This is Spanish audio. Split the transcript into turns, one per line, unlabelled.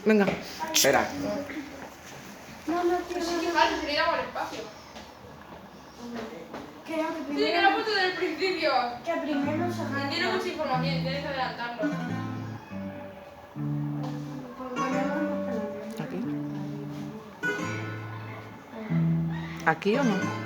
Venga.
Espera.
No, no,
Pues sí, que vale, sería por el espacio.
creo que
Sí,
primero...
que lo he puesto desde el principio.
Que primero se
Tiene mucha información, tienes que adelantarlo.
¿Aquí? ¿Aquí o no?